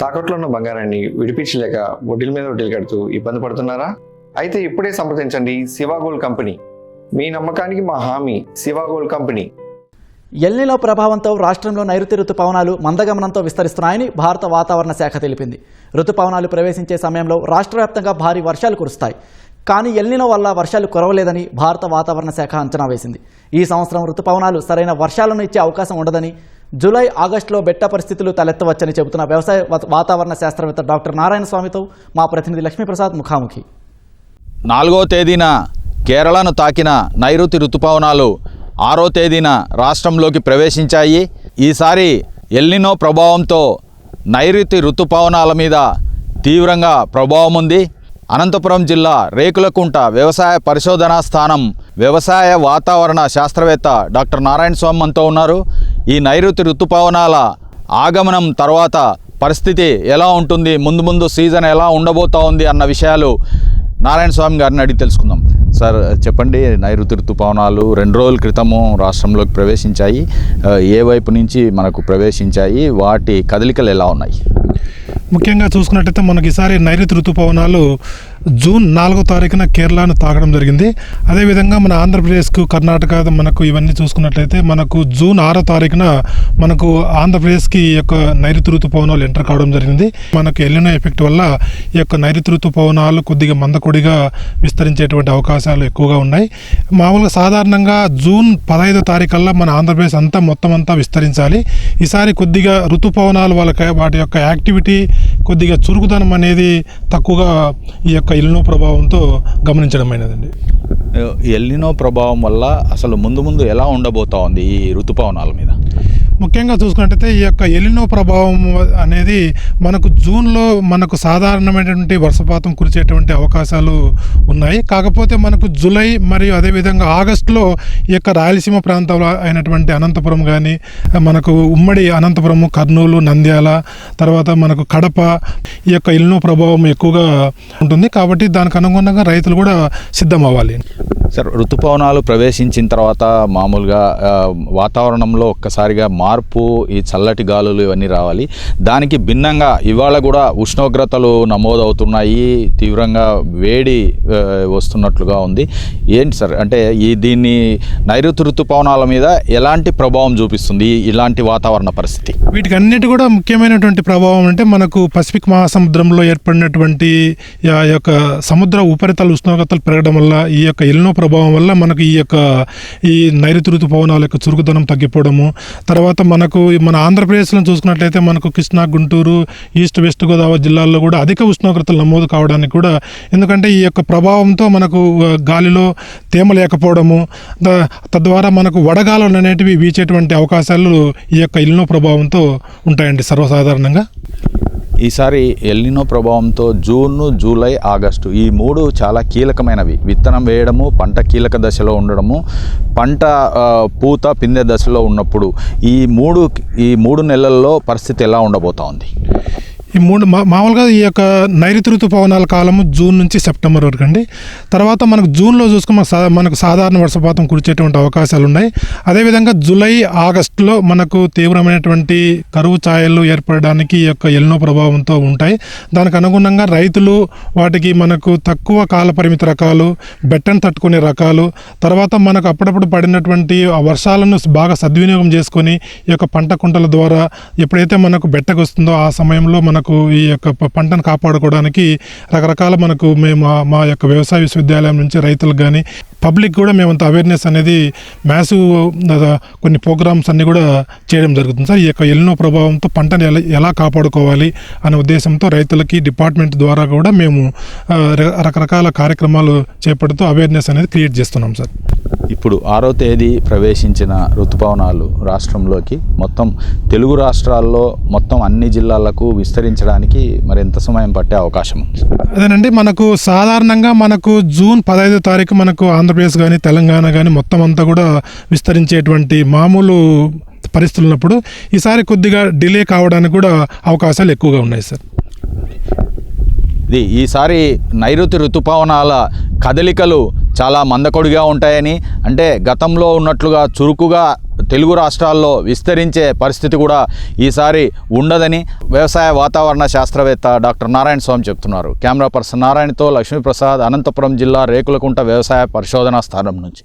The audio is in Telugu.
తాకట్లో ఉన్న బంగారాన్ని విడిపించలేక వడ్డీల మీద వడ్డీలు కడుతూ ఇబ్బంది పడుతున్నారా? అయితే ఇప్పుడే సంప్రదించండి శివ గోల్డ్ కంపెనీ. మీ నమ్మకానికి మా హామీ శివ గోల్డ్ కంపెనీ. ఎల్నినో ప్రభావంతో రాష్ట్రంలో నైరుతి రుతుపవనాలు మందగమనంతో విస్తరిస్తున్నాయని భారత వాతావరణ శాఖ తెలిపింది. రుతుపవనాలు ప్రవేశించే సమయంలో రాష్ట్ర వ్యాప్తంగా భారీ వర్షాలు కురుస్తాయి. కానీ ఎల్నినో వల్ల వర్షాలు కురవలేదని భారత వాతావరణ శాఖ అంచనా వేసింది. ఈ సంవత్సరం రుతుపవనాలు సరైన వర్షాలను ఇచ్చే అవకాశం ఉండదని, జూలై ఆగస్టులో బెట్ట పరిస్థితులు తలెత్తవచ్చని చెబుతున్న వ్యవసాయ వాతావరణ శాస్త్రవేత్త డాక్టర్ నారాయణ స్వామితో మా ప్రతినిధి లక్ష్మీప్రసాద్ ముఖాముఖి. 4వ తేదీన కేరళను తాకిన నైరుతి రుతుపవనాలు 6వ తేదీన రాష్ట్రంలోకి ప్రవేశించాయి. ఈసారి ఎల్నినో ప్రభావంతో నైరుతి రుతుపవనాల మీద తీవ్రంగా ప్రభావం ఉంది. అనంతపురం జిల్లా రేకులకుంట వ్యవసాయ పరిశోధనా స్థానం వ్యవసాయ వాతావరణ శాస్త్రవేత్త డాక్టర్ నారాయణ స్వామి మనతో ఉన్నారు. ఈ నైరుతి రుతుపవనాల ఆగమనం తర్వాత పరిస్థితి ఎలా ఉంటుంది, ముందు సీజన్ ఎలా ఉండబోతా ఉంది అన్న విషయాలు నారాయణ స్వామి గారిని అడిగి తెలుసుకుందాం. సార్ చెప్పండి, నైరుతి రుతుపవనాలు 2 రోజుల క్రితము రాష్ట్రంలోకి ప్రవేశించాయి. ఏ వైపు నుంచి మనకు ప్రవేశించాయి, వాటి కదలికలు ఎలా ఉన్నాయి? ముఖ్యంగా చూసుకున్నట్టయితే మనకి ఈసారి నైరుతి రుతుపవనాలు జూన్ 4వ తారీఖున కేరళను తాకడం జరిగింది. అదేవిధంగా మన ఆంధ్రప్రదేశ్కు, కర్ణాటక మనకు ఇవన్నీ చూసుకున్నట్లయితే మనకు జూన్ 6వ తారీఖున మనకు ఆంధ్రప్రదేశ్కి ఈ యొక్క నైరుతి రుతుపవనాలు ఎంటర్ కావడం జరిగింది. మనకు ఎల్నినో ఎఫెక్ట్ వల్ల ఈ యొక్క నైరుతి రుతుపవనాలు కొద్దిగా మందకొడిగా విస్తరించేటువంటి అవకాశాలు ఎక్కువగా ఉన్నాయి. మామూలుగా సాధారణంగా జూన్ 15వ తారీఖుల్లో మన ఆంధ్రప్రదేశ్ మొత్తం అంతా విస్తరించాలి. ఈసారి కొద్దిగా రుతుపవనాలు వాటి యొక్క యాక్టివిటీ కొద్దిగా చురుకుదనం అనేది తక్కువగా ఈ యొక్క ఎల్నినో ప్రభావంతో గమనించడమైనదండి. ఎల్నినో ప్రభావం వల్ల అసలు ముందు ఎలా ఉండబోతా ఉంది ఈ రుతుపవనాల మీద? ముఖ్యంగా చూసుకున్నట్టయితే ఈ యొక్క ఎల్నినో ప్రభావం అనేది మనకు జూన్లో మనకు సాధారణమైనటువంటి వర్షపాతం కురిచేటువంటి అవకాశాలు ఉన్నాయి. కాకపోతే మనకు జూలై మరియు అదేవిధంగా ఆగస్టులో ఈ యొక్క రాయలసీమ ప్రాంతంలో అయినటువంటి అనంతపురం కానీ, మనకు ఉమ్మడి అనంతపురము, కర్నూలు, నంద్యాల, తర్వాత మనకు కడప ఈ యొక్క ఎల్నినో ప్రభావం ఎక్కువగా ఉంటుంది. కాబట్టి దానికి అనుగుణంగా రైతులు కూడా సిద్ధం అవ్వాలి. సార్, రుతుపవనాలు ప్రవేశించిన తర్వాత మామూలుగా వాతావరణంలో ఒక్కసారిగా మార్పు, ఈ చల్లటి గాలులు ఇవన్నీ రావాలి. దానికి భిన్నంగా ఇవాళ కూడా ఉష్ణోగ్రతలు నమోదవుతున్నాయి, తీవ్రంగా వేడి వస్తున్నట్లుగా ఉంది. ఏంటి సార్, అంటే దీన్ని నైరుతి రుతుపవనాల మీద ఎలాంటి ప్రభావం చూపిస్తుంది ఇలాంటి వాతావరణ పరిస్థితి? వీటికి అన్నిటి కూడా ముఖ్యమైనటువంటి ప్రభావం అంటే మనకు పసిఫిక్ మహాసముద్రంలో ఏర్పడినటువంటి ఈ యొక్క సముద్ర ఉపరితల ఉష్ణోగ్రతలు పెరగడం వల్ల, ఈ యొక్క ఎల్నినో ప్రభావం వల్ల మనకు ఈ నైరుతి రుతుపవనాల యొక్క చురుకుదనం తగ్గిపోవడము, తర్వాత మనకు మన ఆంధ్రప్రదేశ్లో చూసుకున్నట్లయితే మనకు కృష్ణా, గుంటూరు, ఈస్ట్ వెస్ట్ గోదావరి జిల్లాల్లో కూడా అధిక ఉష్ణోగ్రతలు నమోదు కావడానికి కూడా, ఎందుకంటే ఈ యొక్క ప్రభావంతో మనకు గాలిలో తేమ లేకపోవడము, తద్వారా మనకు వడగాలులు అనేటివి వీచేటువంటి అవకాశాలు ఈ యొక్క ఎల్నినో ప్రభావంతో ఉంటాయండి సర్వసాధారణంగా. ఈసారి ఎల్నినో ప్రభావంతో జూన్, జూలై, ఆగస్టు ఈ 3 చాలా కీలకమైనవి. విత్తనం వేయడము, పంట కీలక దశలో ఉండడము, పంట పూత పిందె దశలో ఉన్నప్పుడు ఈ 3 నెలల్లో పరిస్థితి ఎలా ఉండబోతా ఉంది? ఈ మామూలుగా ఈ యొక్క నైరుతి రుతుపవనాల కాలము జూన్ నుంచి సెప్టెంబర్ వరకు అండి. తర్వాత మనకు జూన్లో చూసుకుని మనకు సాధారణ వర్షపాతం కురిచేటువంటి అవకాశాలు ఉన్నాయి. అదేవిధంగా జూలై, ఆగస్టులో మనకు తీవ్రమైనటువంటి కరువు ఛాయలు ఏర్పడడానికి ఈ యొక్క ఎల్నినో ప్రభావంతో ఉంటాయి. దానికి అనుగుణంగా రైతులు వాటికి మనకు తక్కువ కాల పరిమితి రకాలు, బెట్టను తట్టుకునే రకాలు, తర్వాత మనకు అప్పుడప్పుడు పడినటువంటి ఆ వర్షాలను బాగా సద్వినియోగం చేసుకొని ఈ యొక్క పంట కుంటల ద్వారా ఎప్పుడైతే మనకు బెట్టకు వస్తుందో ఆ సమయంలో మనకు ఈ యొక్క పంటను కాపాడుకోవడానికి రకరకాల మేము మా యొక్క వ్యవసాయ విశ్వవిద్యాలయం నుంచి రైతులకు కానీ పబ్లిక్ కూడా మేమంత అవేర్నెస్ అనేది మ్యాసివ్ కొన్ని ప్రోగ్రామ్స్ అన్నీ కూడా చేయడం జరుగుతుంది సార్. ఈ యొక్క ఎల్నినో ప్రభావంతో పంటను ఎలా కాపాడుకోవాలి అనే ఉద్దేశంతో రైతులకి డిపార్ట్మెంట్ ద్వారా కూడా మేము రకరకాల కార్యక్రమాలు చేపడుతూ అవేర్నెస్ అనేది క్రియేట్ చేస్తున్నాం సార్. ఇప్పుడు 6వ తేదీ ప్రవేశించిన రుతుపవనాలు రాష్ట్రంలోకి మొత్తం తెలుగు రాష్ట్రాల్లో మొత్తం అన్ని జిల్లాలకు విస్తరించడానికి మరి ఎంత సమయం పట్టే అవకాశం ఉంది? అదేనండి, మనకు సాధారణంగా మనకు జూన్ 15వ తారీఖు మనకు ఆంధ్రప్రదేశ్ కానీ తెలంగాణ కానీ మొత్తం అంతా కూడా విస్తరించేటువంటి మామూలు పరిస్థితులు ఉన్నప్పుడు ఈసారి కొద్దిగా డిలే కావడానికి కూడా అవకాశాలు ఎక్కువగా ఉన్నాయి సార్. ఈసారి నైరుతి రుతుపవనాల కదలికలు చాలా మందకొడిగా ఉంటాయని, అంటే గతంలో ఉన్నట్లుగా చురుకుగా తెలుగు రాష్ట్రాల్లో విస్తరించే పరిస్థితి కూడా ఈసారి ఉండదని వ్యవసాయ వాతావరణ శాస్త్రవేత్త డాక్టర్ నారాయణ స్వామి చెప్తున్నారు. కెమెరా పర్సన్ నారాయణతో లక్ష్మీప్రసాద్, అనంతపురం జిల్లా రేకులకుంట వ్యవసాయ పరిశోధనా స్థానం నుంచి.